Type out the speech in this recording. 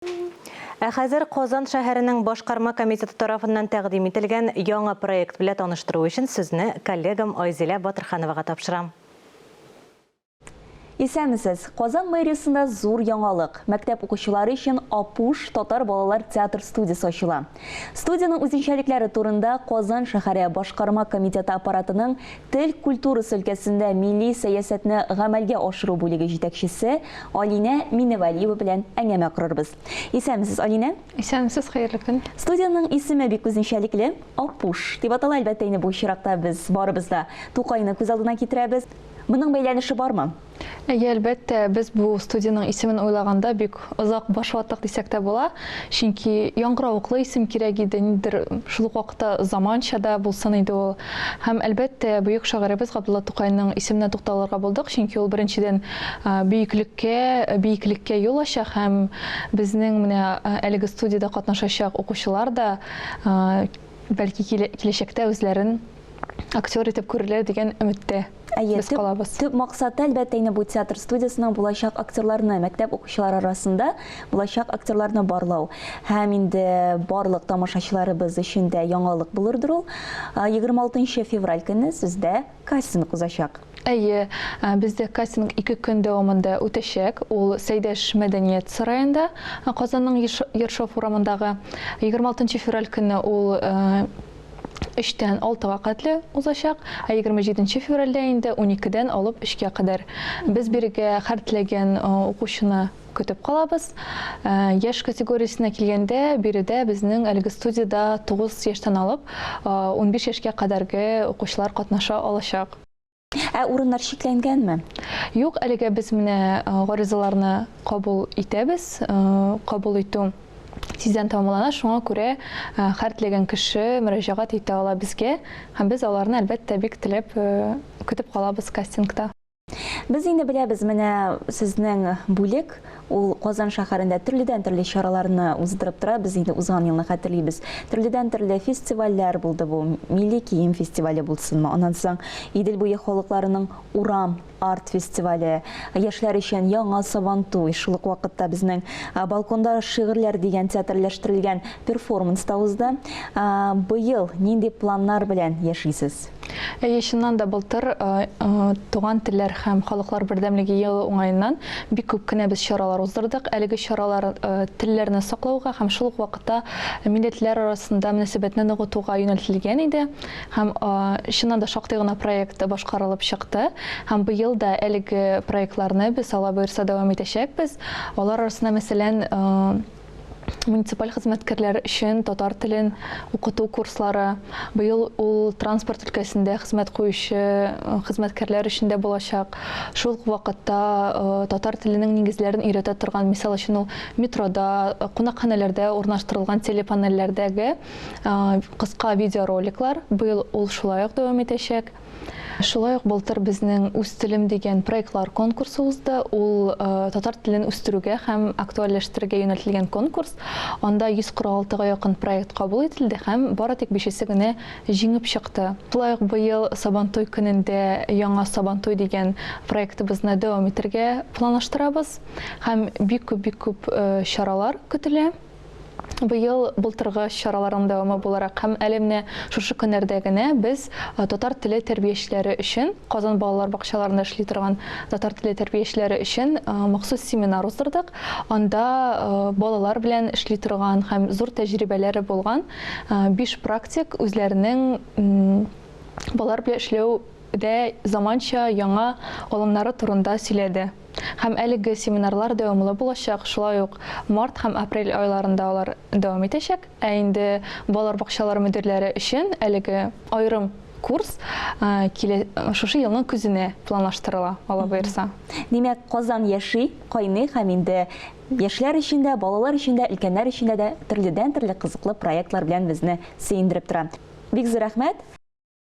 Хәзер Казан шәһәренең башкарма комитеты тарафыннан тәкъдим ителгән яңа проект белән таныштыру өчен сүзне коллегам Айзилә Батырхановага тапшырам. Исәмсез, Казан мэриясында зур яңалык. Мәктәп укучылары өчен Апуш татар балалар театр студиясы ачыла. Студияның үзенчәлекләре турында Казан шәһәре башкарма комитеты аппаратының тел культурасы өлкәсендә милли сәясәтне гамәлгә ашыру бүлеге җитәкчесе Алинә Миневалиева белән әңгәмә корырбыз. Исәмсез, Алинә? Исәмсез, хәерле көн. Студияның исеме бик үзенчәлекле Апуш. Дип атала, әлбәттә, инде бу чиракта без барыбыз да Тукайны күз алдына китерәбез. Моның бәйләнеше бармы? Әлбәттә, без бу студияның исемен уйлаганда бик озак баш ваттык дисәк тә була. Чөнки яңгыравыклы исем кирәк иде, ниндидер шул ук вакытта заманча да булсын иде ул. Һәм әлбәттә, бөек шагыйребез Габдулла Тукайның исеменә тукталырга булдык, чөнки ул беренчедән биеклеккә юл ача һәм безнең менә әлеге студияда катнашачак укучылар да бәлки киләчәктә үзләрен актер итеп күрерләр дигән өметтә. Без калабыз. Төп максаты әлбәттә инде бу театр студиясының булачак актерларны, мәктәп укучылары арасында булачак актерларны барлау. Һәм инде барлык тамашачыларыбыз өчен дә яңалык булырдыр ул. 26 февраль көнне сездә кастинг узачак. Бездә кастинг 2 көн дәвамында үтәчәк. Ул Сәйдәш мәдәният сараенда, Казанның Ершов урамындагы 26 февраль көнне ул 3-тән 6-га кадәр узачак, 27 февральдә инде 12-дән алып 3-кә кадәр. Без бирегә һәр теләгән укучыны көтеп калабыз. Яшь категориясенә килгәндә, биредә безнең әлеге студияда 9 яшьтән алып 15 яшькә кадәрге укучылар катнаша алачак. Урыннар шикләнгәнме? Юк, әлегә без менә гаризаларны кабул итәбез. Кабул итү тиздән тамамлана, шуңа күрә һәр теләгән кеше мөрәҗәгать итә ала безгә, һәм без аларны әлбәттә бик теләп көтеп калабыз кастингта. Без инде беләбез, менә сезнең бүлек ул Казан шәһәрендә төрледән-төрле чараларны уздырып тора. Без инде узган елны хәтерлибез. Төрледән-төрле фестивальләр булды бу. Милли кием фестивале булсынмы, аннан соң Идел буе халыкларының урам арт фестивале, яшьләр өчен яңа Сабантуй, шул ук вакытта безнең балконда шигырьләр дигән театрлаштерылган перформанс та узды. Быел нинди планнар белән яшисез? Чыннан да былтыр туган телләр һәм халыклар бердәмлеге елы уңаеннан бик күп кенә без чаралар уздырдык. Әлеге чаралар телләрне саклауга һәм шул ук вакытта милләтләр арасында мөнәсәбәтне ныгытуга юнәлтелгән иде. Һәм чыннан да шактый гына проект башкарылып чыкты. Һәм быел да әлеге проектларны без Алла боерса дәвам итәчәкбез. Алар арасында мәсәлән муниципаль хезмәткәрләр өчен татар телен укыту курслары, быел ул транспорт өлкәсендә хезмәт куючы хезмәткәрләр өчен дә булачак. Шул вакытта татар теленең нигезләрен өйрәтә торган, мисал өчен ул метрода, кунакханәләрдә урнаштырылган телепанельләрдәге кыска видеороликлар, быел ул шулай ук дәвам итәчәк. Шулай ук былтыр безнең үз телем дигән проектлар конкурсы узды. Ул татар телен үстерүгә һәм актуальләштерергә юнәлтелгән конкурс. Анда 146-га якын проект кабул ителде һәм бары тик 5-се генә җиңеп чыкты. Шулай ук быел Сабантуй көнендә яңа Сабантуй дигән проектыбызны дәвам итәргә планлаштырабыз һәм бик күп чаралар көтелә. Быел былтыргы чараларның дәвамы буларак һәм әлемне шушы көннәрдә генә без татар теле тәрбиячеләре өчен, Казан балалар бакчаларында эшли торган татар теле тәрбиячеләре өчен махсус семинар уздырдык. Анда балалар белән эшли торган һәм зур тәҗрибәләре булган 5 практик үзләренең балалар белән эшләүдә заманча яңа алымнары турында сөйләде. Һәм әлеге семинарлар дәвамлы булачак. Шулай ук март һәм апрель айларында алар дәвам итәчәк. Инде балалар бакчалары мөдирләре өчен әлеге аерым курс шушы елның күзенә планлаштырыла, Алла боерса. Димәк, Казан яши, кайный һәм инде яшьләр өчен дә, балалар өчен дә, өлкәннәр өчен дә төрледән-төрле кызыклы проектлар белән безне сөендереп тора. Бик зур рәхмәт.